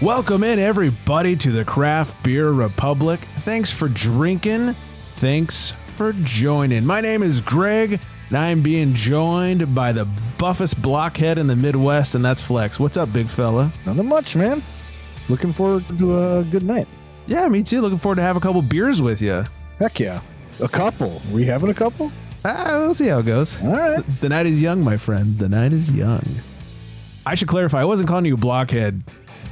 Welcome in, everybody, to the Craft Beer Republic. Thanks for drinking. Thanks for joining. My name is Greg, and I'm being joined by the buffest blockhead in the Midwest, and that's Flex. What's up, big fella? Nothing much, man. Looking forward to a good night. Yeah, me too. Looking forward to have a couple beers with you. Heck yeah. A couple. We having a couple? We'll see how it goes. All right. The night is young, my friend. The night is young. I should clarify, I wasn't calling you a blockhead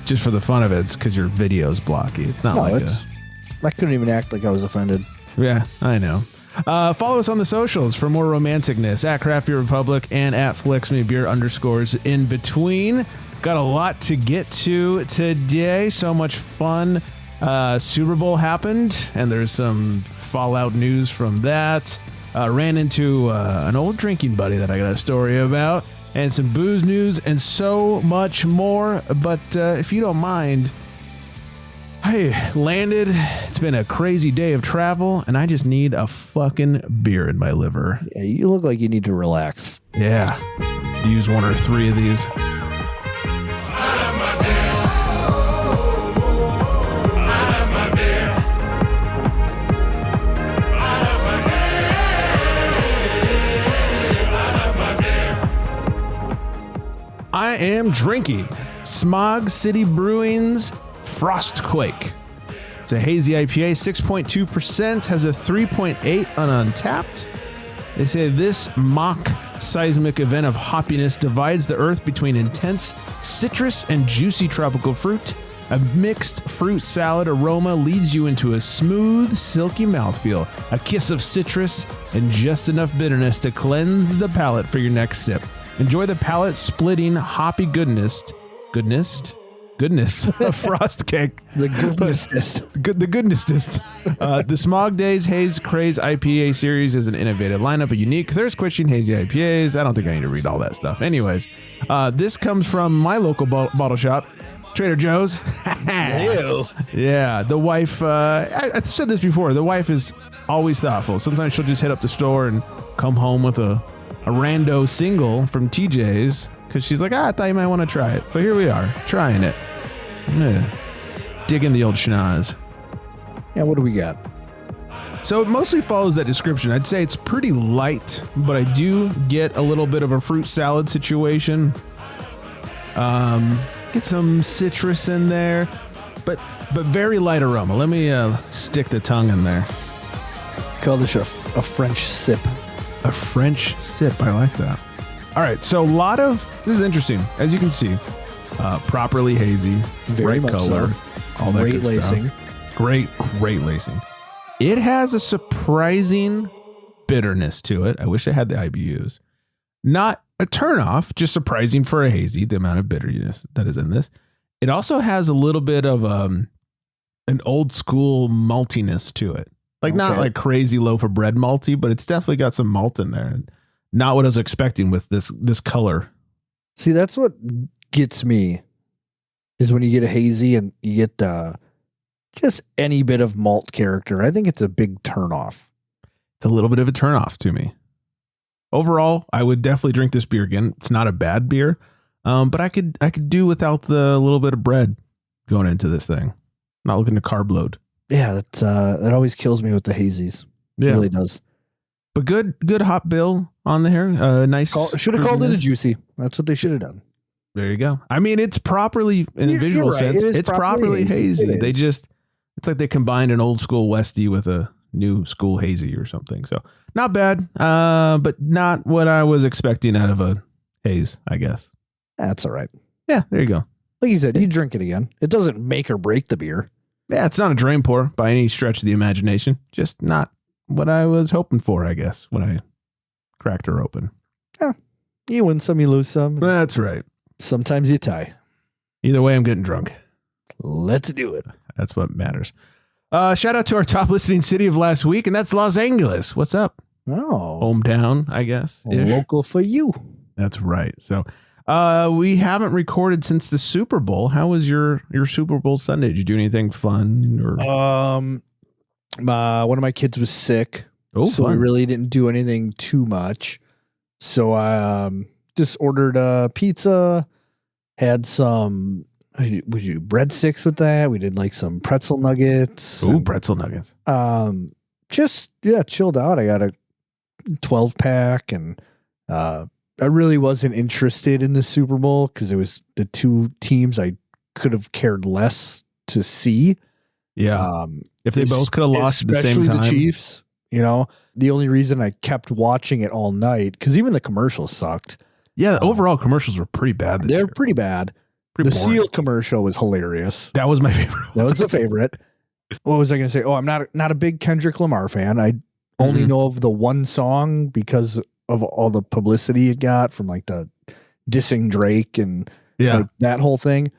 just for the fun of it. It's because your video's blocky. It's not I couldn't even act like I was offended. Yeah, I know. Follow us on the socials for more romanticness at Craft Beer Republic and at FlexMeBeer _ in between. Got a lot to get to today. So much fun. Super Bowl happened, and there's some fallout news from that. Ran into an old drinking buddy that I got a story about, and some booze news, and so much more. But if you don't mind, I landed. It's been a crazy day of travel, and I just need a fucking beer in my liver. Yeah, you look like you need to relax. Yeah. Use one or three of these. I am drinking Smog City Brewing's Frostquake. It's a hazy IPA, 6.2%, has a 3.8 on Untapped. They say this mock seismic event of hoppiness divides the earth between intense citrus and juicy tropical fruit. A mixed fruit salad aroma leads you into a smooth, silky mouthfeel, a kiss of citrus, and just enough bitterness to cleanse the palate for your next sip. Enjoy the palate-splitting, hoppy goodness of frost cake. The goodness. The goodness. The Smog Days Haze Craze IPA series is an innovative lineup of unique thirst-quenching hazy IPAs. I don't think I need to read all that stuff. Anyways, this comes from my local bottle shop, Trader Joe's. Ew. Yeah, the wife, I've said this before, the wife is always thoughtful. Sometimes she'll just hit up the store and come home with a rando single from TJ's because she's like, I thought you might want to try it. So here we are, trying it. I'm gonna dig in the old schnoz. Yeah, what do we got? So it mostly follows that description. I'd say it's pretty light, but I do get a little bit of a fruit salad situation. Get some citrus in there, but very light aroma. Let me stick the tongue in there. Call this a French sip. A French sip. I like that. All right. So this is interesting. As you can see, properly hazy, Very bright much color, so. all that Great good lacing. stuff. Great lacing. It has a surprising bitterness to it. I wish I had the IBUs. Not a turnoff, just surprising for a hazy, the amount of bitterness that is in this. It also has a little bit of an old school maltiness to it. Like not like crazy loaf of bread malty, but it's definitely got some malt in there. And not what I was expecting with this color. See, that's what gets me is when you get a hazy and you get just any bit of malt character. I think it's a big turnoff. It's a little bit of a turnoff to me. Overall, I would definitely drink this beer again. It's not a bad beer, but I could do without the little bit of bread going into this thing. Not looking to carb load. Yeah, that always kills me with the hazies. Yeah. It really does. But good hop bill on there. Nice. Should have called it a juicy. That's what they should have done. There you go. I mean, it's properly in a visual right. sense. It's properly hazy. It's like they combined an old school Westie with a new school hazy or something. So not bad, but not what I was expecting out of a haze, I guess. That's all right. Yeah, there you go. Like you said, you drink it again. It doesn't make or break the beer. Yeah, it's not a drain pour by any stretch of the imagination. Just not what I was hoping for, I guess, when I cracked her open. Yeah, you win some, you lose some. That's right. Sometimes you tie. Either way, I'm getting drunk. Let's do it. That's what matters. Shout out to our top listening city of last week, and that's Los Angeles. What's up? Oh. Hometown, I guess. Local for you. That's right. So we haven't recorded since the Super Bowl. How was your Super Bowl Sunday? Did you do anything fun? Or one of my kids was sick. Oh, so fun. we really didn't do anything too much. So I just ordered a pizza, had some we do breadsticks with that. We did like some pretzel nuggets. Ooh, pretzel nuggets. Just chilled out. I got a 12-pack, and I really wasn't interested in the Super Bowl because it was the two teams I could have cared less to see. Yeah. If they both could have lost at the same time. The Chiefs, the only reason I kept watching it all night, because even the commercials sucked. Yeah, overall commercials were pretty bad. They're pretty bad. The Seal commercial was hilarious. That was my favorite. That was the favorite. What was I going to say? Oh, I'm not a big Kendrick Lamar fan. I only know of the one song because of all the publicity it got from like the dissing Drake and like that whole thing.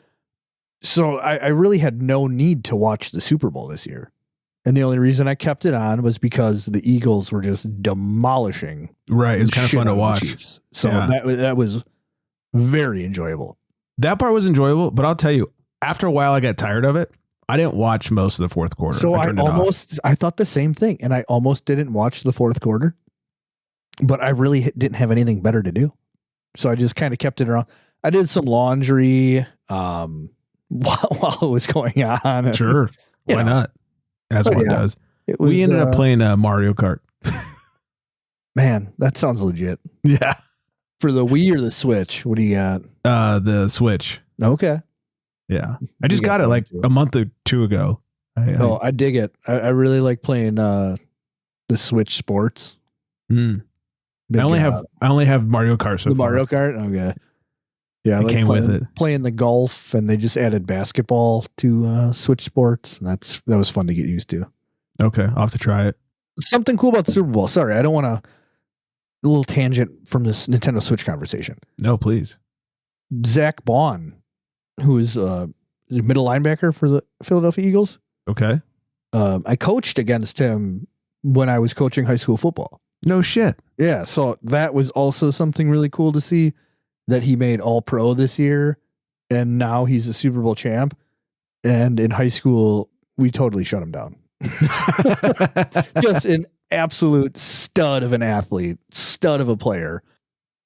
So I really had no need to watch the Super Bowl this year. And the only reason I kept it on was because the Eagles were just demolishing. Right. It was kind of fun to watch. So that was very enjoyable. That part was enjoyable, but I'll tell you, after a while, I got tired of it. I didn't watch most of the fourth quarter. So I thought the same thing, and I almost didn't watch the fourth quarter, but I really didn't have anything better to do. So I just kind of kept it around. I did some laundry while it was going on. Sure. Why not? As one does. We ended up playing Mario Kart. Man, that sounds legit. Yeah. For the Wii or the Switch, what do you got? The Switch. Okay. Yeah. I just got it like a month or two ago. I dig it. I really like playing the Switch sports. I only have Mario Kart so far. Mario Kart? Okay. Yeah, I came with it. Playing the golf, and they just added basketball to Switch sports. And that was fun to get used to. Okay, I'll have to try it. Something cool about the Super Bowl. Sorry, I don't want to. A little tangent from this Nintendo Switch conversation. No, please. Zach Baun, who is a middle linebacker for the Philadelphia Eagles. Okay. I coached against him when I was coaching high school football. No shit. Yeah, so that was also something really cool to see, that he made All-Pro this year, and now he's a Super Bowl champ. And in high school, we totally shut him down. Just an absolute stud of an athlete, stud of a player.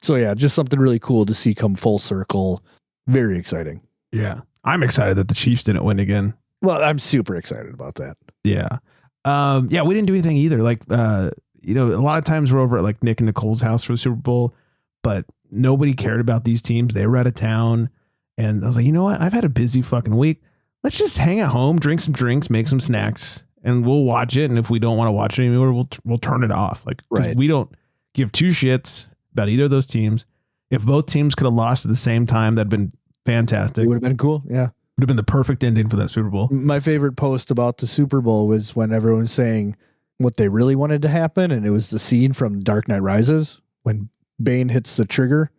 So yeah, just something really cool to see come full circle. Very exciting. Yeah. I'm excited that the Chiefs didn't win again. Well, I'm super excited about that. Yeah. Yeah, we didn't do anything either. Like, a lot of times we're over at like Nick and Nicole's house for the Super Bowl, but nobody cared about these teams. They were out of town. And I was like, you know what? I've had a busy fucking week. Let's just hang at home, drink some drinks, make some snacks, and we'll watch it. And if we don't want to watch it anymore, we'll turn it off. Like, we don't give two shits about either of those teams. If both teams could have lost at the same time, that'd been fantastic. It would have been cool. Yeah. Would have been the perfect ending for that Super Bowl. My favorite post about the Super Bowl was when everyone was saying what they really wanted to happen. And it was the scene from Dark Knight Rises when Bane hits the trigger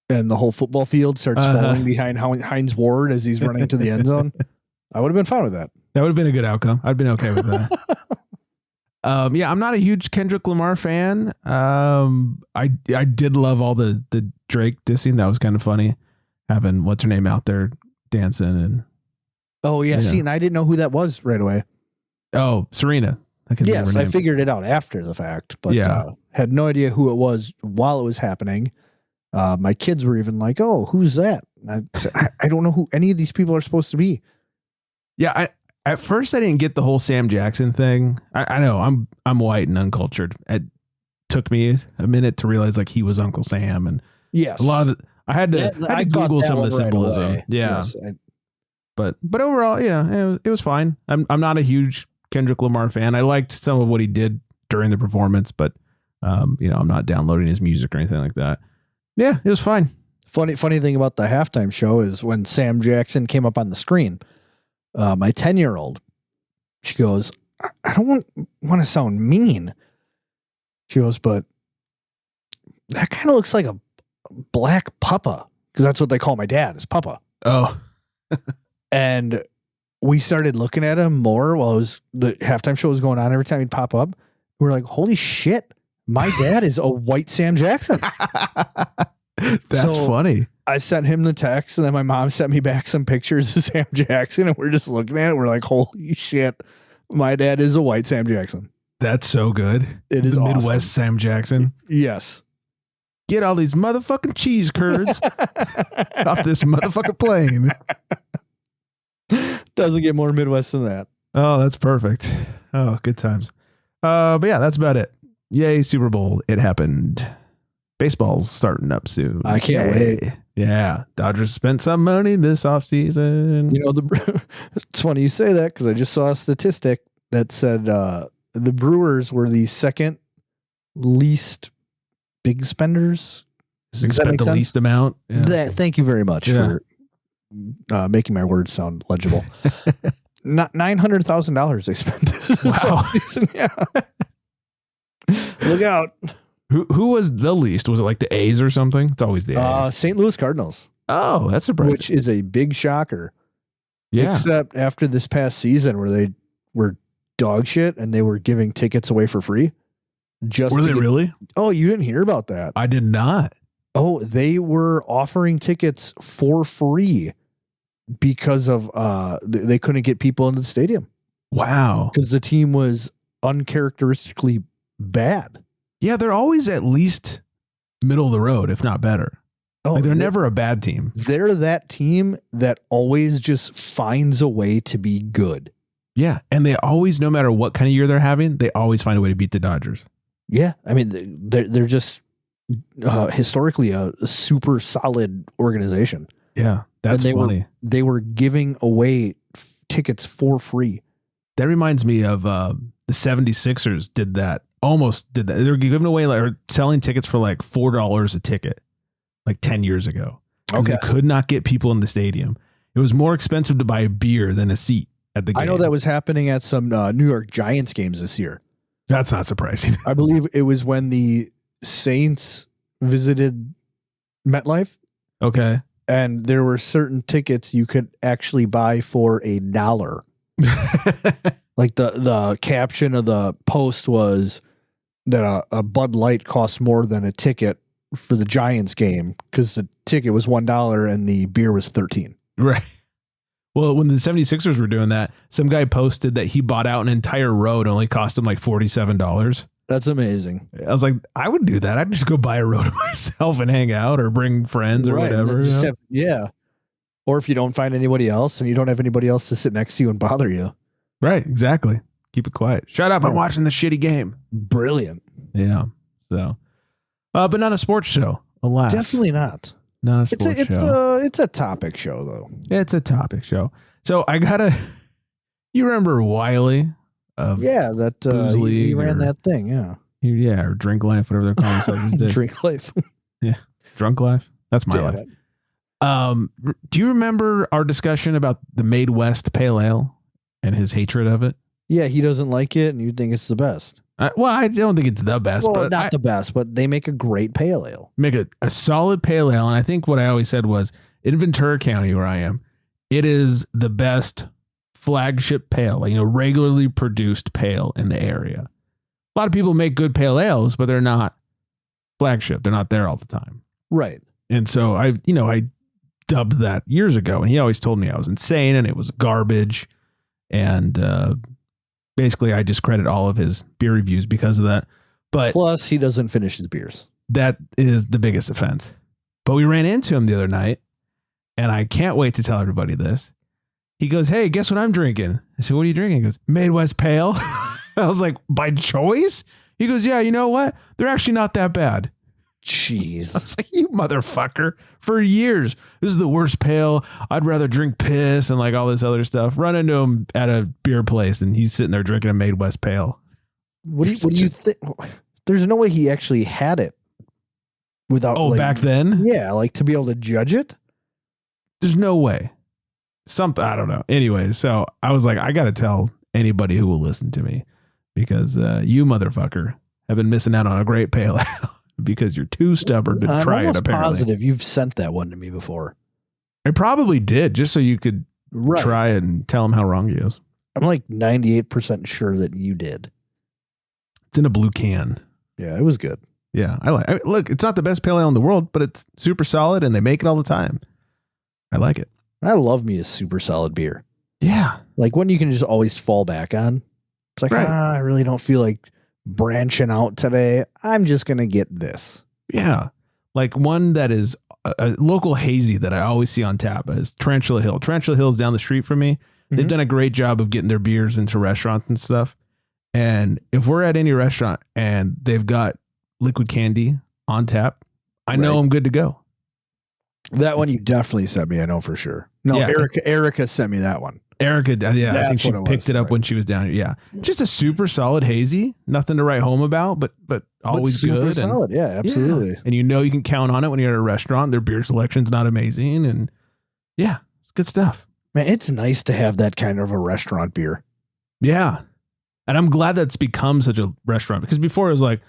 and the whole football field starts falling behind Hines Ward as he's running to the end zone. I would have been fine with that. That would have been a good outcome. I'd been okay with that. Yeah, I'm not a huge Kendrick Lamar fan. I did love all the Drake dissing. That was kind of funny. Having what's her name out there dancing and. Oh yeah, see, and I didn't know who that was right away. Oh, Serena. Yes, I figured it out after the fact, but had no idea who it was while it was happening. My kids were even like, "Oh, who's that?" I don't know who any of these people are supposed to be. Yeah, at first I didn't get the whole Sam Jackson thing. I know I'm white and uncultured. It took me a minute to realize like he was Uncle Sam, and yes, a lot of I had to Google some of the symbolism. Right yes, but overall, it was fine. I'm not a huge Kendrick Lamar fan. I liked some of what he did during the performance, but I'm not downloading his music or anything like that. Yeah, it was fine. Funny thing about the halftime show is when Sam Jackson came up on the screen, my 10-year-old, she goes, I don't want to sound mean. She goes, but that kind of looks like a black papa, because that's what they call my dad, is Papa. Oh. And we started looking at him more while the halftime show was going on. Every time he'd pop up, we were like, holy shit, my dad is a white Sam Jackson. That's funny. I sent him the text, and then my mom sent me back some pictures of Sam Jackson, and we're just looking at it. We're like, holy shit, my dad is a white Sam Jackson. That's so good. It is the awesome. Midwest Sam Jackson. Yes. Get all these motherfucking cheese curds off this motherfucking plane. Doesn't get more Midwest than that. Oh, that's perfect. Oh, good times. But yeah, that's about it. Yay, Super Bowl. It happened. Baseball's starting up soon. I can't wait. Yeah. Dodgers spent some money this offseason. You know, it's funny you say that because I just saw a statistic that said the Brewers were the second least big spenders. Does that make sense? Least amount. Yeah. Thank you very much for making my words sound legible. Not $900,000 they spent this offseason. Yeah. Look out. Who was the least? Was it like the A's or something? It's always the A's. St. Louis Cardinals. Oh, that's surprising. Which is a big shocker. Yeah. Except after this past season where they were dog shit and they were giving tickets away for free. Were they really? Oh, you didn't hear about that? I did not. Oh, they were offering tickets for free because of they couldn't get people into the stadium. Wow. Because the team was uncharacteristically bad. Yeah, they're always at least middle of the road, if not better. Oh, like they're never a bad team. They're that team that always just finds a way to be good. Yeah, and they always, no matter what kind of year they're having, they always find a way to beat the Dodgers. Yeah, I mean, they're just historically a super solid organization. Yeah, that's funny. They were giving away tickets for free. That reminds me of the 76ers did that. Almost did that. They were giving away or selling tickets for like $4 a ticket like 10 years ago. Okay. They could not get people in the stadium. It was more expensive to buy a beer than a seat at the game. I know that was happening at some New York Giants games this year. That's not surprising. I believe it was when the Saints visited MetLife. Okay. And there were certain tickets you could actually buy for $1. Like the caption of the post was that a Bud Light costs more than a ticket for the Giants game because the ticket was $1 and the beer was $13. Right. Well, when the 76ers were doing that, some guy posted that he bought out an entire row. It only cost him like $47. That's amazing. I was like, I would do that. I'd just go buy a row to myself and hang out or bring friends or whatever. Yeah. Or if you don't find anybody else and you don't have anybody else to sit next to you and bother you. Right. Exactly. Keep it quiet. Shut up. I'm watching the shitty game. Brilliant. Yeah. So, but not a sports show. Alas. Definitely not. Not a sports show. It's a topic show though. It's a topic show. So I gotta, you remember Wiley? That he ran that thing. Yeah. Or Drink Life, whatever they're calling themselves. Drink Life. Yeah. Drunk Life. That's my life. Do you remember our discussion about the Made West Pale Ale and his hatred of it? Yeah, he doesn't like it, and you think it's the best. Well, I don't think it's the best. Well, but not the best, but they make a great pale ale. Make a solid pale ale, and I think what I always said was, in Ventura County, where I am, it is the best flagship pale, regularly produced pale in the area. A lot of people make good pale ales, but they're not flagship. They're not there all the time. Right. And so I dubbed that years ago, and he always told me I was insane and it was garbage. And basically I discredit all of his beer reviews because of that. But plus he doesn't finish his beers. That is the biggest offense. But we ran into him the other night, and I can't wait to tell everybody this. He goes, "Hey, guess what I'm drinking?" I said, "What are you drinking?" He goes, "Made West Pale." I was like, "By choice?" He goes, "Yeah, you know what? They're actually not that bad." Jeez. I was like, "You motherfucker." For years, this is the worst pale. I'd rather drink piss and like all this other stuff. Run into him at a beer place, and he's sitting there drinking a Made West Pale. What do you think? There's no way he actually had it without. Oh, back then? Yeah, like to be able to judge it. There's no way. Something, I don't know. Anyway, so I was like, I got to tell anybody who will listen to me, because you motherfucker have been missing out on a great pale ale because you're too stubborn to try it. Apparently, I'm positive you've sent that one to me before. I probably did, just so you could try it and tell him how wrong he is. I'm like 98% sure that you did. It's in a blue can. Yeah, it was good. Yeah, look, it's not the best pale ale in the world, but it's super solid, and they make it all the time. I like it. I love me a super solid beer. Yeah. Like one you can just always fall back on. It's like, I really don't feel like branching out today. I'm just going to get this. Yeah. Like one that is a local hazy that I always see on tap is Tarantula Hill. Tarantula Hill is down the street from me. They've done a great job of getting their beers into restaurants and stuff. And if we're at any restaurant and they've got liquid candy on tap, I know I'm good to go. That one you definitely sent me. I know for sure. No, Yeah. Erica sent me that one. Erica, yeah, I think she picked it up right. when she was down here. Yeah, just a super solid hazy, nothing to write home about, but always super good, solid. Yeah, absolutely. Yeah. And you can count on it when you're at a restaurant. Their beer selection's not amazing, and yeah, it's good stuff. Man, it's nice to have that kind of a restaurant beer. Yeah, and I'm glad that's become such a restaurant because before it was like,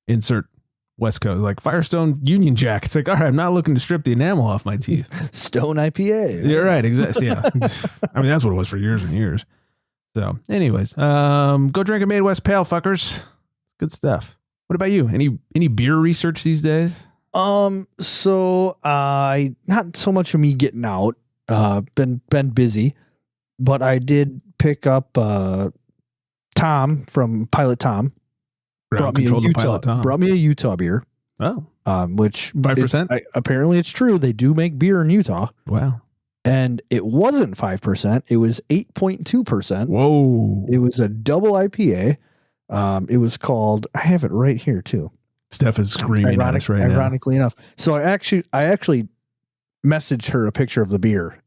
insert West Coast, like Firestone Union Jack. It's like, all right, I'm not looking to strip the enamel off my teeth. Stone IPA. You're right. Exactly. Yeah. I mean, that's what it was for years and years. So anyways, go drink a Made West Pale, fuckers. Good stuff. What about you? Any beer research these days? So not so much of me getting out, been busy, but I did pick up, Tom from Pilot Tom. Brought me a Utah beer. Oh, which 5%. Apparently it's true. They do make beer in Utah. Wow. And it wasn't 5%. It was 8.2%. Whoa. It was a double IPA. It was called, I have it right here too. Steph is screaming at us right now. Ironically enough. So I actually messaged her a picture of the beer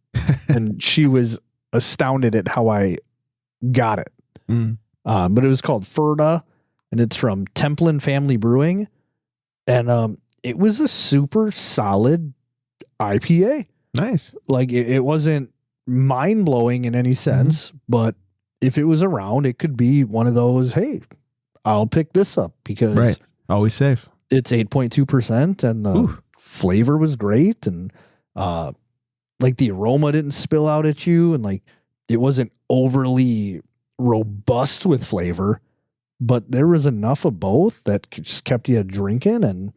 and she was astounded at how I got it. But it was called Ferda. And it's from Templin Family Brewing. And it was a super solid IPA. Nice. Like it wasn't mind-blowing in any sense, but if it was around, it could be one of those, hey, I'll pick this up because always safe. It's 8.2% and the flavor was great. And like the aroma didn't spill out at you. And like it wasn't overly robust with flavor. But there was enough of both that just kept you drinking, and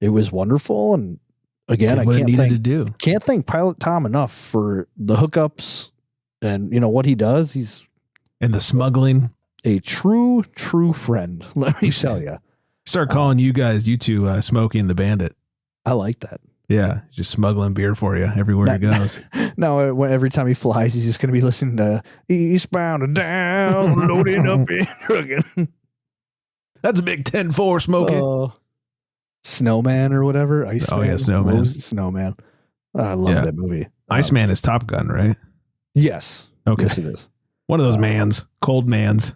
it was wonderful. And again, I can't thank Pilot Tom enough for the hookups and what he does. He's and the smuggling. A true friend. Let me tell you. Start calling you two Smokey and the Bandit. I like that. Yeah, just smuggling beer for you everywhere he goes. No, every time he flies, he's just going to be listening to Eastbound and Down, loading up and trucking. That's a big 10-4 Smokey. Snowman or whatever. Iceman. Oh, yeah, Snowman. Snowman. I love that movie. Iceman is Top Gun, right? Yes. Okay. Yes, it is. One of those mans. Cold mans.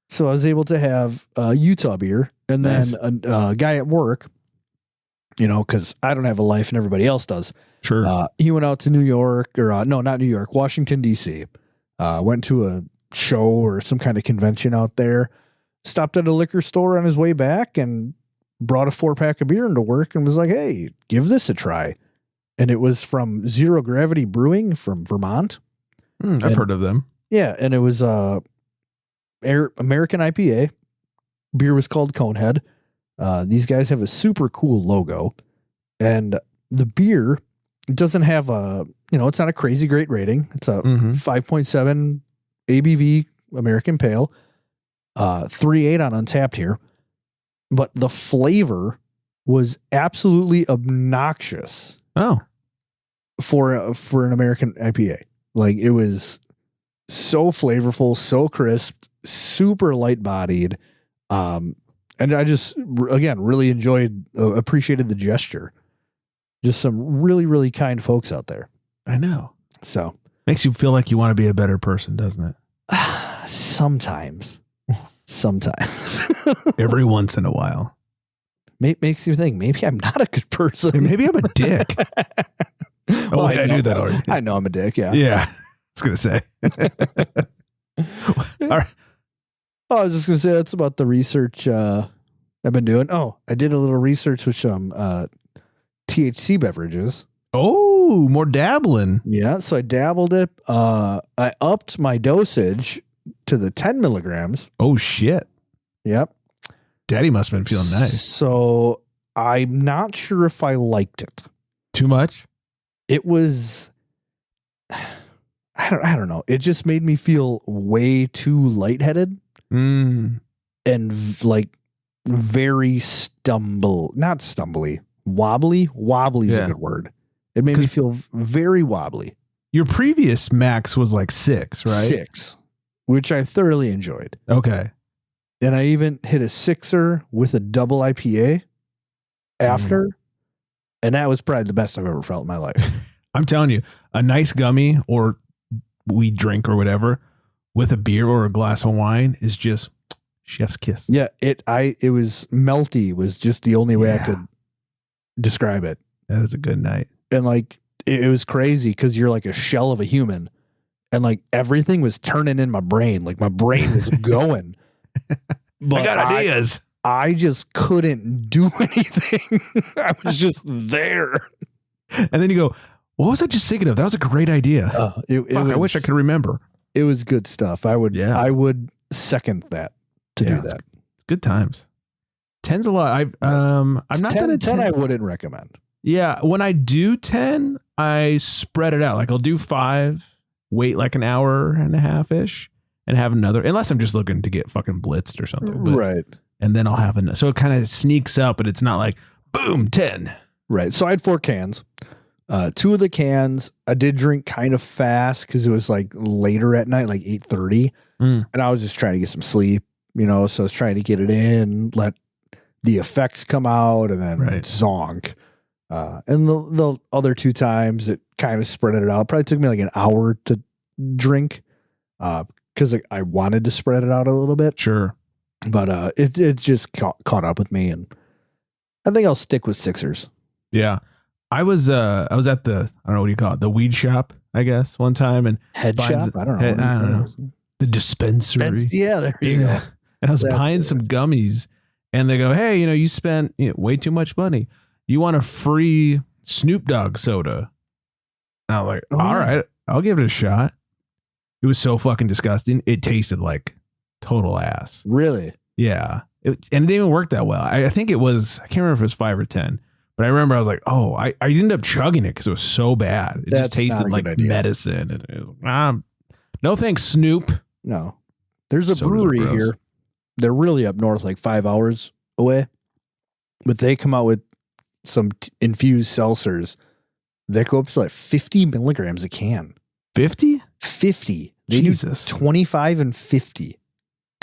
So I was able to have Utah beer and then a guy at work, because I don't have a life and everybody else does. Sure. He went out to New York no, not New York, Washington, D.C. Went to a show or some kind of convention out there. Stopped at a liquor store on his way back and brought a 4-pack of beer into work and was like, hey, give this a try. And it was from Zero Gravity Brewing from Vermont. I've heard of them. Yeah. And it was American IPA. Beer was called Conehead. These guys have a super cool logo. And the beer doesn't have it's not a crazy great rating. It's a 5.7 ABV American Pale. 3.8 on Untapped here, but the flavor was absolutely obnoxious. Oh, for an American IPA, like it was so flavorful, so crisp, super light bodied, and I just again really appreciated the gesture. Just some really really kind folks out there. I know. So makes you feel like you want to be a better person, doesn't it? Sometimes. Every once in a while. Makes you think maybe I'm not a good person. Maybe I'm a dick. I knew that already. I know I'm a dick. Yeah. Yeah. I was going to say. All right. I was just going to say that's about the research I've been doing. Oh, I did a little research with some THC beverages. Oh, more dabbling. Yeah. So I dabbled it. I upped my dosage to the 10 milligrams. Oh, shit. Yep. Daddy must have been feeling nice. So I'm not sure if I liked it. Too much? It was, I don't know. It just made me feel way too lightheaded. And like very not stumbly. wobbly. Wobbly is Yeah. a good word. It made me feel very wobbly. Your previous max was like 6, right? 6, which I thoroughly enjoyed. Okay. And I even hit a 6er with a double IPA after. And that was probably the best I've ever felt in my life. I'm telling you, a nice gummy or weed drink or whatever with a beer or a glass of wine is just chef's kiss. Yeah, it was melty was just the only way I could describe it. That is a good night. And like it was crazy because you're like a shell of a human, and like everything was turning in my brain. Like my brain was going. But I got ideas. I just couldn't do anything. I was just there. And then you go, what was I just thinking of? That was a great idea. I wish I could remember. It was good stuff. I would second that to do that. It's good times. 10's a lot. I'm not 10 I wouldn't recommend. Yeah, when I do 10, I spread it out. Like I'll do 5, wait like an hour and a half ish, and have another. Unless I'm just looking to get fucking blitzed or something. But, right. And then I'll have so it kind of sneaks up, but it's not like boom 10. Right. So I had 4 cans. 2 of the cans I did drink kind of fast because it was like later at night, like 8:30, and I was just trying to get some sleep. So I was trying to get it in, let the effects come out, and then zonk. And the other 2 times it kind of spread it out. Probably took me like an hour to drink because I wanted to spread it out a little bit. Sure. But it just caught up with me, and I think I'll stick with 6ers. Yeah. I was at the, I don't know, what do you call it? The weed shop, I guess, one time. And head shop? I don't know. The dispensary. Yeah, there you go. And I was buying some gummies, and they go, hey, you spent way too much money. You want a free Snoop Dogg soda? And I was like, all right, I'll give it a shot. It was so fucking disgusting. It tasted like total ass. Really? Yeah. And it didn't even work that well. I think it was, I can't remember if it was 5 or 10, but I remember I was like, oh, I ended up chugging it because it was so bad. It just tasted like medicine. And it was, no thanks, Snoop. No. There's a brewery here. They're really up north, like 5 hours away. But they come out with some infused seltzers that go up to like 50 milligrams a can. 50? 50. They Jesus. do 25 and 50.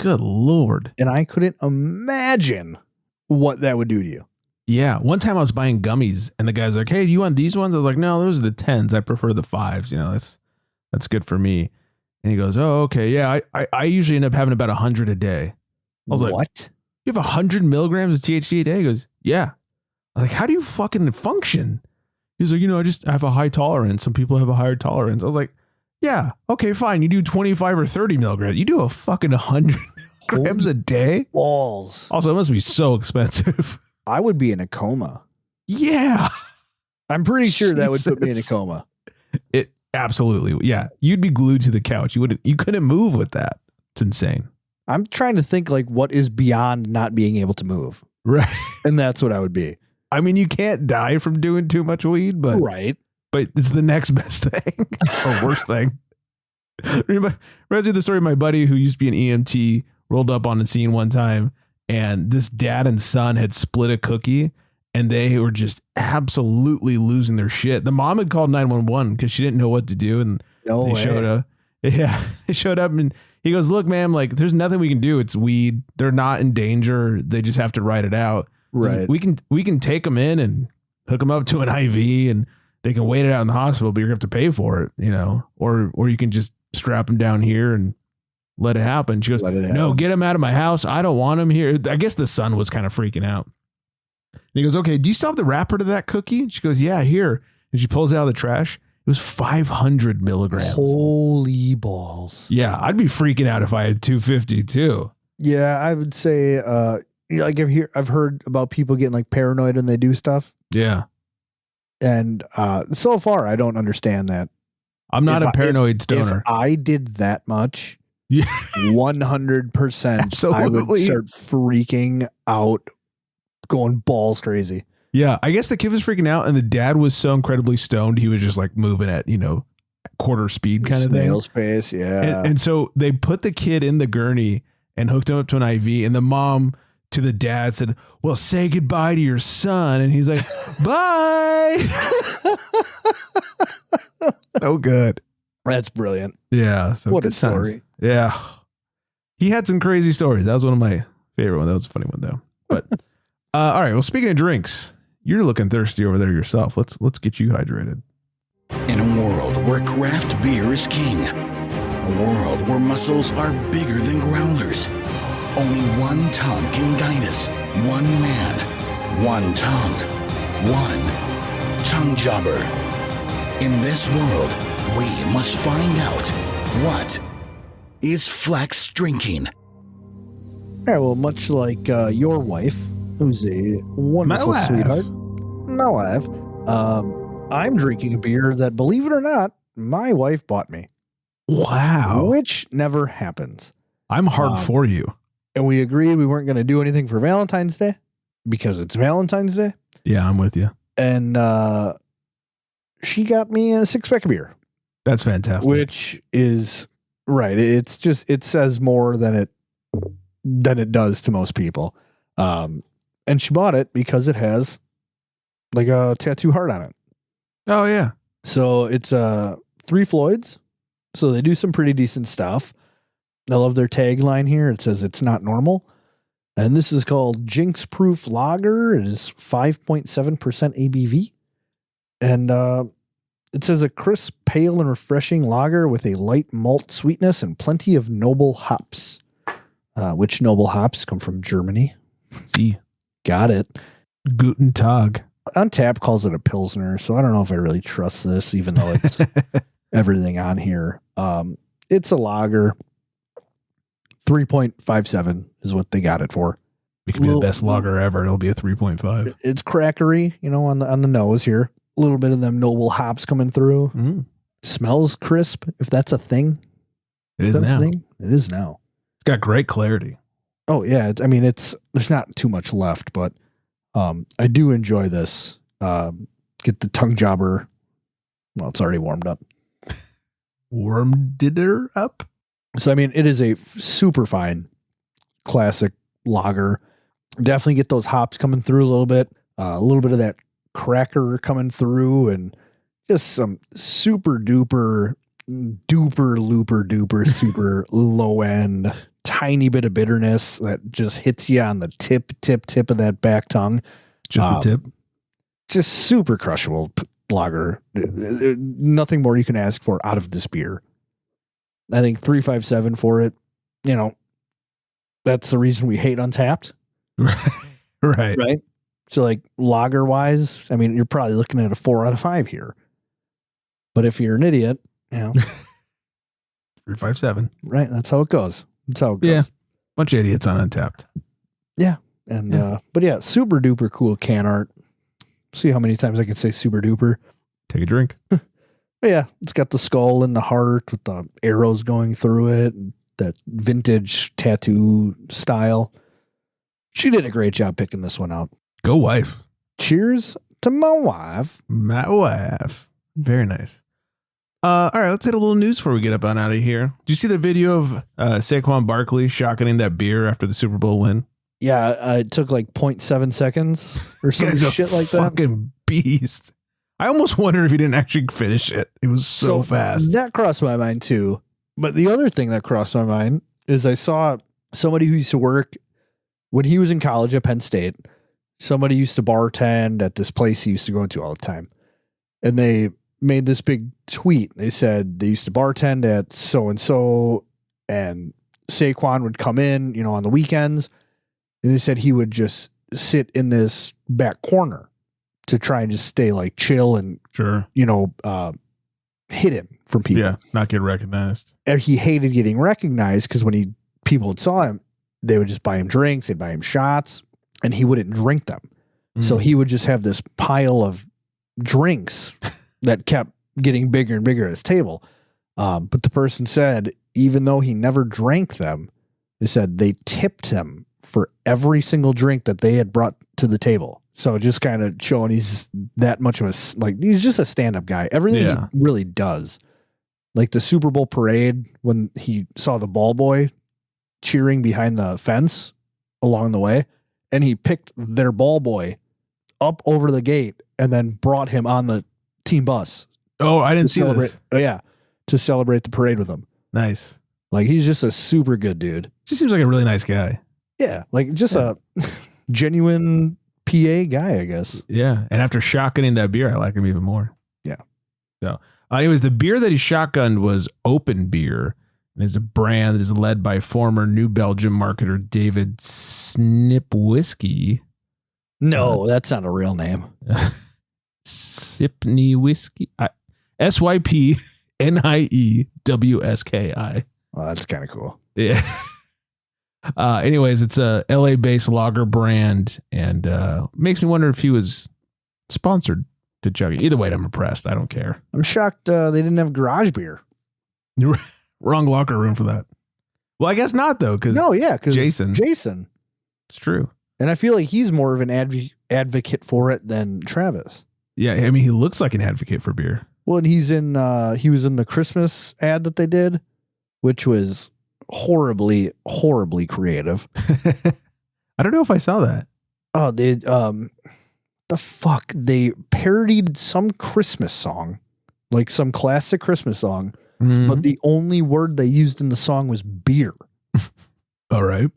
Good Lord. And I couldn't imagine what that would do to you. Yeah. One time I was buying gummies and the guy's like, hey, do you want these ones? I was like, no, those are the 10s. I prefer the 5s. That's good for me. And he goes, oh, okay. Yeah. I usually end up having about 100 a day. I was like, what? You have 100 milligrams of THC a day? He goes, yeah. I was like, how do you fucking function? He's like, I have a high tolerance. Some people have a higher tolerance. I was like, yeah, okay, fine. You do 25 or 30 milligrams. You do a fucking 100 grams a day? Balls. Also, it must be so expensive. I would be in a coma. Yeah. I'm pretty sure that would put me in a coma. It absolutely. Yeah. You'd be glued to the couch. You couldn't move with that. It's insane. I'm trying to think like what is beyond not being able to move. Right. And that's what I would be. I mean, you can't die from doing too much weed, but but it's the next best thing or worst thing. Remember the story of my buddy who used to be an EMT rolled up on the scene one time, and this dad and son had split a cookie, and they were just absolutely losing their shit. The mom had called 911 because she didn't know what to do, and they showed up. Yeah, they showed up, and he goes, "Look, ma'am, like there's nothing we can do. It's weed. They're not in danger. They just have to write it out. Right. We can take them in and hook them up to an IV, and they can wait it out in the hospital, but you're gonna have to pay for it, or you can just strap them down here and let it happen." She goes, "No, get him out of my house. I don't want him here." I guess the son was kind of freaking out. And he goes, "Okay, do you still have the wrapper to that cookie?" And she goes, "Yeah, here." And she pulls it out of the trash. It was 500 milligrams. Holy balls. Yeah, I'd be freaking out if I had 250 too. Yeah, I would say, like I've heard about people getting like paranoid when they do stuff. Yeah. And so far, I don't understand that. I'm not a paranoid stoner. If I did that much, yeah, 100%, I would start freaking out, going balls crazy. Yeah, I guess the kid was freaking out, and the dad was so incredibly stoned, he was just like moving at, quarter speed kind of thing. Snail's pace, yeah. And so they put the kid in the gurney and hooked him up to an IV, and the mom to the dad said, well, say goodbye to your son. And he's like, bye. So good. That's brilliant. Yeah. So what a good times. story. Yeah. He had some crazy stories. That was one of my favorite ones. That was a funny one though. But all right. Well, speaking of drinks, you're looking thirsty over there yourself. Let's get you hydrated. In a world where craft beer is king, a world where muscles are bigger than growlers, only one tongue can guide us. One man, one tongue, one tongue jobber. In this world, we must find out what is Flex drinking. All right, well, much like your wife, who's a wonderful sweetheart, my wife, I'm drinking a beer that, believe it or not, my wife bought me. Wow. Which never happens. I'm hard for you. And we agreed we weren't going to do anything for Valentine's Day because it's Valentine's Day. Yeah, I'm with you. And she got me a 6-pack of beer. That's fantastic. Which is right. It's just, it says more than it does to most people. And she bought it because it has like a tattoo heart on it. Oh yeah. So it's 3 Floyds. So they do some pretty decent stuff. I love their tagline here. It says it's not normal. And this is called Jinx Proof Lager. It is 5.7% ABV. And it says a crisp, pale, and refreshing lager with a light malt sweetness and plenty of noble hops. Which noble hops come from Germany. See. Got it. Guten Tag. Untappd calls it a Pilsner, so I don't know if I really trust this, even though it's everything on here. It's a lager. 3.57 is what they got it for. It could be the best lager ever. It'll be a 3.5. It's crackery, on the nose here. A little bit of them noble hops coming through. Mm. Smells crisp, if that's a thing. It is now. It is now. It's got great clarity. Oh yeah, there's not too much left, but I do enjoy this. Get the tongue jobber. Well, it's already warmed up. Warmed it up? So, it is a super fine classic lager. Definitely get those hops coming through a little bit of that cracker coming through, and just some super duper super low end, tiny bit of bitterness that just hits you on the tip of that back tongue. Just the tip. Just super crushable lager. Nothing more you can ask for out of this beer. I think 3.57 for it. That's the reason we hate Untappd. Right. So like lager wise, you're probably looking at a 4 out of 5 here. But if you're an idiot, 3.57. Right. That's how it goes. Yeah. Bunch of idiots on Untappd. Yeah. And, but yeah, super duper cool can art. See how many times I can say super duper. Take a drink. Yeah. It's got the skull and the heart with the arrows going through it. And that vintage tattoo style. She did a great job picking this one out. Go wife. Cheers to my wife. My wife. Very nice. All right, let's hit a little news before we get up on out of here. Did you see the video of Saquon Barkley shotgunning that beer after the Super Bowl win? Yeah, it took like 0.7 seconds or some shit like that. Fucking beast. I almost wondered if he didn't actually finish it. It was so fast. That crossed my mind too. But the other thing that crossed my mind is I saw somebody who used to work when he was in college at Penn State. Somebody used to bartend at this place he used to go to all the time. And they made this big tweet. They said they used to bartend at so-and-so, and Saquon would come in, on the weekends. And they said he would just sit in this back corner to try and just stay like chill and, sure, hidden from people. Yeah, not get recognized. And he hated getting recognized because when people saw him, they would just buy him drinks, they'd buy him shots, and he wouldn't drink them. So he would just have this pile of drinks that kept getting bigger and bigger at his table. But the person said, even though he never drank them, they said they tipped him for every single drink that they had brought to the table. So just kind of showing he's that much of he's just a stand-up guy. Everything he really does. Like the Super Bowl parade, when he saw the ball boy cheering behind the fence along the way, and he picked their ball boy up over the gate and then brought him on the team bus. Oh, I didn't see this. Oh yeah, to celebrate the parade with him. Nice. Like he's just a super good dude. Just seems like a really nice guy. Yeah, like just a genuine PA guy, I guess. Yeah, and after shotgunning that beer, I like him even more. Yeah. So, anyways, the beer that he shotgunned was Open Beer, and is a brand that is led by former New Belgium marketer David Snipwhisky. No, that's not a real name. Sipney Whiskey. SYPNIEWSKI. Well, that's kind of cool. Yeah. Anyways, it's a LA-based lager brand, and makes me wonder if he was sponsored to chug it. Either way, I'm impressed. I don't care. I'm shocked they didn't have garage beer. Wrong locker room for that. Well, I guess not though, because Jason. It's true. And I feel like he's more of an advocate for it than Travis. Yeah, I mean, he looks like an advocate for beer. Well, and he was in the Christmas ad that they did, which was horribly creative. I don't know if I saw that. Oh, they the fuck, they parodied some Christmas song, like some classic Christmas song, but the only word they used in the song was beer. All right.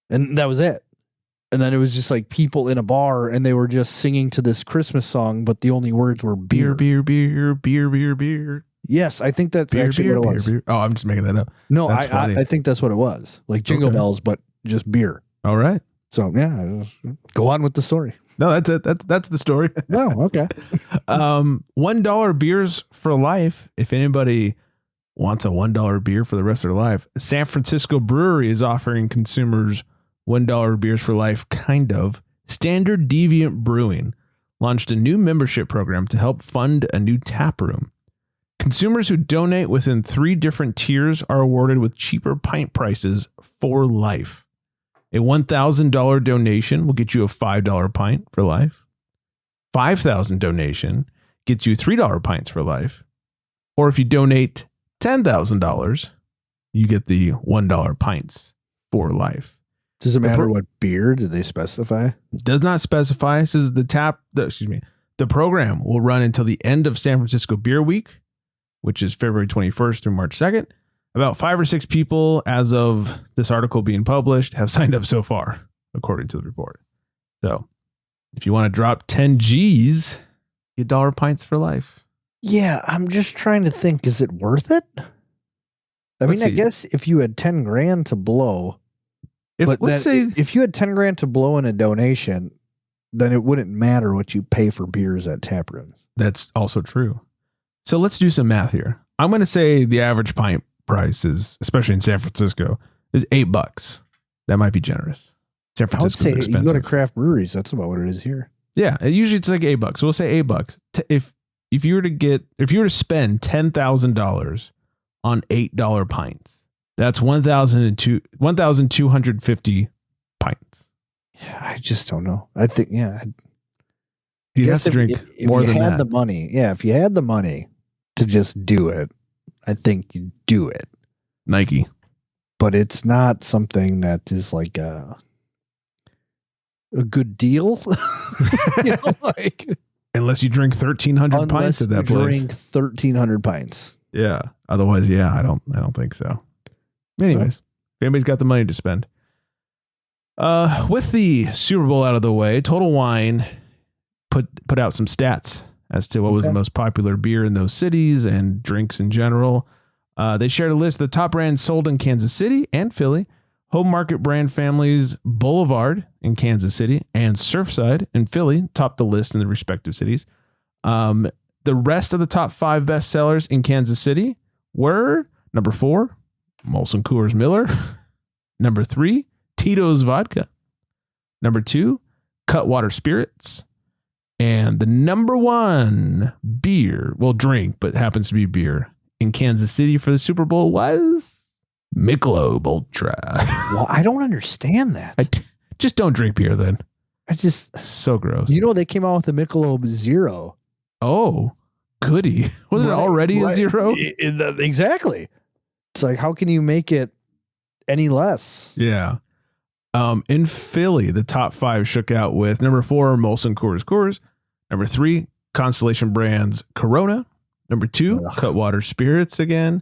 And that was it. And then it was just like people in a bar and they were just singing to this Christmas song, but the only words were beer. Beer. Yes, I think that's actually what it was. Beer. Oh, I'm just making that up. No, I think that's what it was. Like Jingle Bells, but just beer. All right. So yeah, go on with the story. No, that's it. That's the story. No, okay. $1 beers for life. If anybody wants a $1 beer for the rest of their life, San Francisco Brewery is offering consumers $1 beers for life. Kind of. Standard Deviant Brewing launched a new membership program to help fund a new tap room. Consumers who donate within 3 different tiers are awarded with cheaper pint prices for life. A $1,000 donation will get you a $5 pint for life. $5,000 donation gets you $3 pints for life. Or if you donate $10,000, you get the $1 pints for life. Does it matter what beer? Did they specify? Does not specify. It says the program will run until the end of San Francisco Beer Week, which is February 21st through March 2nd. About 5 or 6 people, as of this article being published, have signed up so far, according to the report. So if you want to drop 10 G's, get $1 pints for life. Yeah, I'm just trying to think, is it worth it? I guess if you had 10 grand to blow, if you had 10 grand to blow in a donation, then it wouldn't matter what you pay for beers at tap rooms. That's also true. So let's do some math here. I'm going to say the average pint price is, especially in San Francisco, is $8. That might be generous. San Francisco is expensive. You go to craft breweries, that's about what it is here. Yeah, usually it's like $8. So we'll say $8. If you were to spend $10,000 on $8 pints, that's 1,250 pints. Yeah, I just don't know. I think you'd have to drink more than that. If you had the money to just do it, I think you do it. Nike. But it's not something that is like a good deal. Unless you drink 1,300 pints at that place. Drink 1,300 pints. Yeah. Otherwise, yeah, I don't think so. Anyways, if anybody's got the money to spend. With the Super Bowl out of the way, Total Wine put out some stats as to what was the most popular beer in those cities and drinks in general. They shared a list of the top brands sold in Kansas City and Philly. Home market brand families Boulevard in Kansas City and Surfside in Philly topped the list in the respective cities. The rest of the top 5 best sellers in Kansas City were number 4, Molson Coors Miller. Number 3, Tito's Vodka. Number 2, Cutwater Spirits. And the number 1 drink, but happens to be beer in Kansas City for the Super Bowl was Michelob Ultra. Well, I don't understand that. Just don't drink beer then. So gross. They came out with the Michelob Zero. Oh, goody. Was it already a zero? Exactly. It's like, how can you make it any less? Yeah. In Philly, the top 5 shook out with number 4, Molson Coors. Number 3, Constellation Brands Corona. Number 2, Cutwater Spirits again.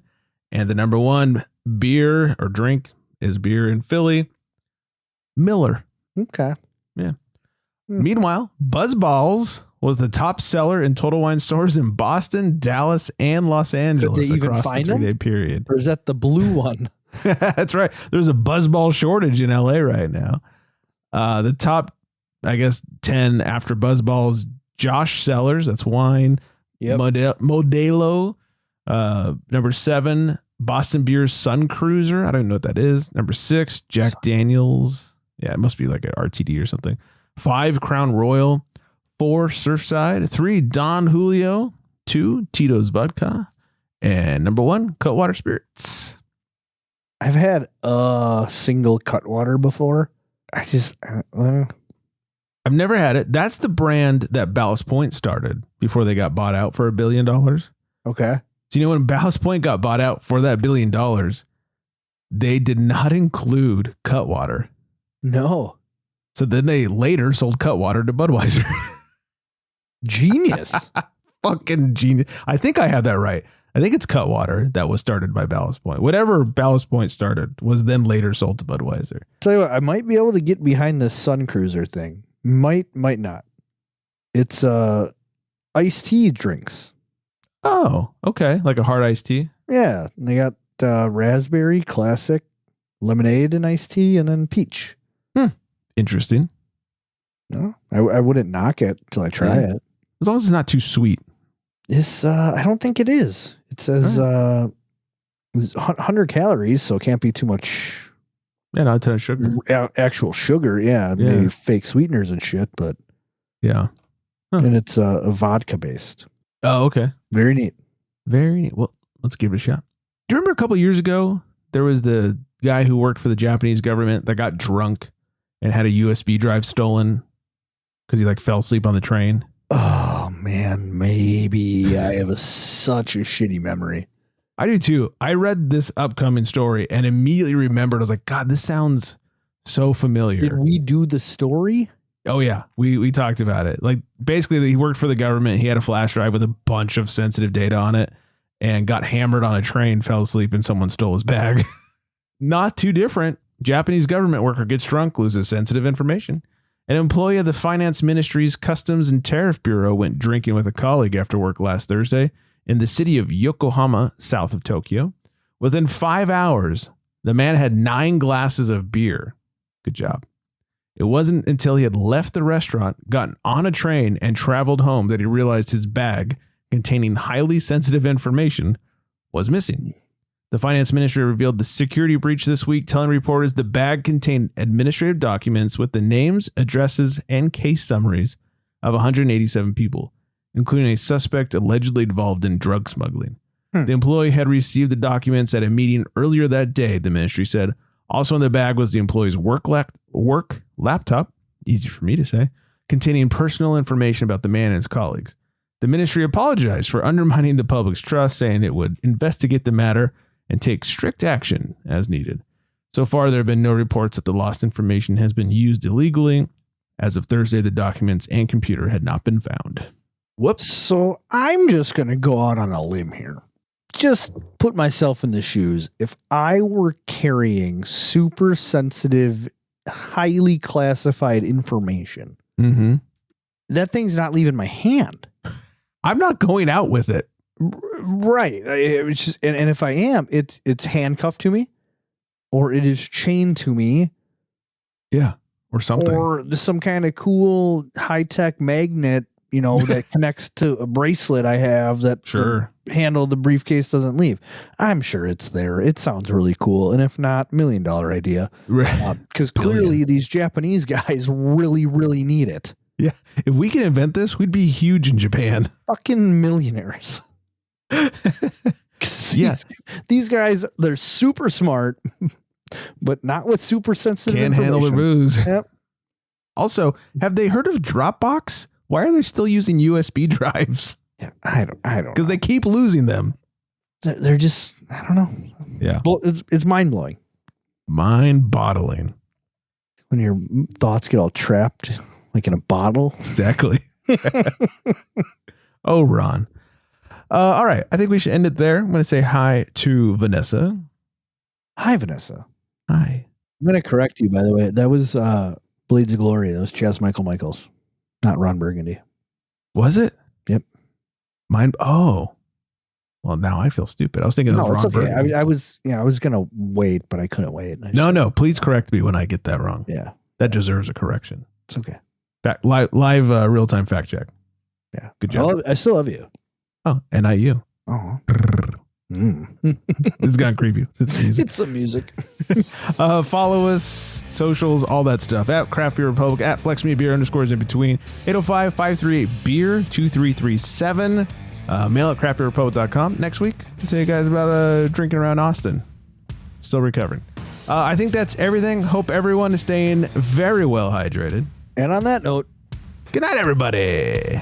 And the number 1 beer or drink is beer in Philly, Miller. Okay. Yeah. Meanwhile, Buzzballs was the top seller in Total Wine stores in Boston, Dallas, and Los Angeles. Could they even across find the 3-day them? period. Or is that the blue one? That's right. There's a Buzzball shortage in LA right now. The top, I guess, 10 after Buzzballs, Josh Cellars, that's wine. Yep. Modelo. Number 7, Boston Beer's Sun Cruiser. I don't know what that is. Number 6, Jack Daniels. Yeah, it must be like an RTD or something. 5, Crown Royal. 4, Surfside. 3, Don Julio. 2, Tito's Vodka. And number 1, Cutwater Spirits. I've had a single Cutwater before. I've never had it. That's the brand that Ballast Point started before they got bought out for $1 billion. Okay. So, you know, when Ballast Point got bought out for that $1 billion, they did not include Cutwater. No. So then they later sold Cutwater to Budweiser. Genius. Fucking genius. I think I have that right. I think it's Cutwater that was started by Ballast Point. Whatever Ballast Point started was then later sold to Budweiser. Tell you what, I might be able to get behind this Sun Cruiser thing. Might not. It's iced tea drinks. Oh, okay. Like a hard iced tea? Yeah. They got raspberry, classic, lemonade and iced tea, and then peach. Interesting. No, I wouldn't knock it till I try it. As long as it's not too sweet. This I don't think it is. It says 100 calories, so it can't be too much. Yeah, not a ton of sugar. Actual sugar, yeah. Maybe fake sweeteners and shit, but yeah. Huh. And it's a vodka based. Oh, okay. Very neat. Very neat. Well, let's give it a shot. Do you remember a couple years ago there was the guy who worked for the Japanese government that got drunk and had a USB drive stolen because he like fell asleep on the train? Oh man, maybe I have such a shitty memory. I do too. I read this upcoming story and immediately remembered. I was like, God, this sounds so familiar. Did we do the story? Oh yeah, we talked about it. Like basically, he worked for the government. He had a flash drive with a bunch of sensitive data on it, and got hammered on a train, fell asleep, and someone stole his bag. Not too different. Japanese government worker gets drunk, loses sensitive information. An employee of the Finance Ministry's Customs and Tariff Bureau went drinking with a colleague after work last Thursday in the city of Yokohama, south of Tokyo. Within 5 hours, the man had 9 glasses of beer. Good job. It wasn't until he had left the restaurant, gotten on a train, and traveled home that he realized his bag, containing highly sensitive information, was missing. The Finance Ministry revealed the security breach this week, telling reporters the bag contained administrative documents with the names, addresses, and case summaries of 187 people, including a suspect allegedly involved in drug smuggling. The employee had received the documents at a meeting earlier that day, the ministry said. Also in the bag was the employee's work laptop, easy for me to say, containing personal information about the man and his colleagues. The ministry apologized for undermining the public's trust, saying it would investigate the matter and take strict action as needed. So far, there have been no reports that the lost information has been used illegally. As of Thursday, the documents and computer had not been found. Whoops. So I'm just going to go out on a limb here. Just put myself in the shoes. If I were carrying super sensitive, highly classified information, that thing's not leaving my hand. I'm not going out with it. Right. It's just, and if I am, it's handcuffed to me, or it is chained to me. Yeah. Or something. Or there's some kind of cool high-tech magnet, you know, that connects to a bracelet I have that the handle of the briefcase doesn't leave. I'm sure it's there. It sounds really cool. And if not, $1 million idea. Because clearly these Japanese guys really, really need it. Yeah. If we can invent this, we'd be huge in Japan. Fucking millionaires. These guys, they're super smart, but not with super sensitive information. Can't handle their booze. Yep. Also, have they heard of Dropbox? Why are they still using USB drives? Yeah, I don't because they keep losing them. They're just, I don't know. Yeah. Well, it's mind blowing. Mind boggling. when your thoughts get all trapped like in a bottle. Exactly. Oh, Ron. All right. I think we should end it there. I'm going to say hi to Vanessa. Hi, Vanessa. Hi. I'm going to correct you, by the way. That was Bleeds of Glory. That was Chas Michaels, not Ron Burgundy. Was it? Yep. Mine. Oh. Well, now I feel stupid. I was thinking No, of it's Ron okay. Burgundy. I was going to wait, but I couldn't wait. No. Please correct me when I get that wrong. Yeah. That deserves a correction. It's okay. Live real-time fact check. Yeah. Good job. I still love you. Oh, NIU. Oh. This is gonna creepy. It's music. It's some music. Follow us, socials, all that stuff at Craft Beer Republic, at FlexMeBeer _ in between, 805-538-BEER 2337. Mail at craftbeerrepublic.com. Next week, I'll tell you guys about drinking around Austin. Still recovering. I think that's everything. Hope everyone is staying very well hydrated. And on that note, good night, everybody.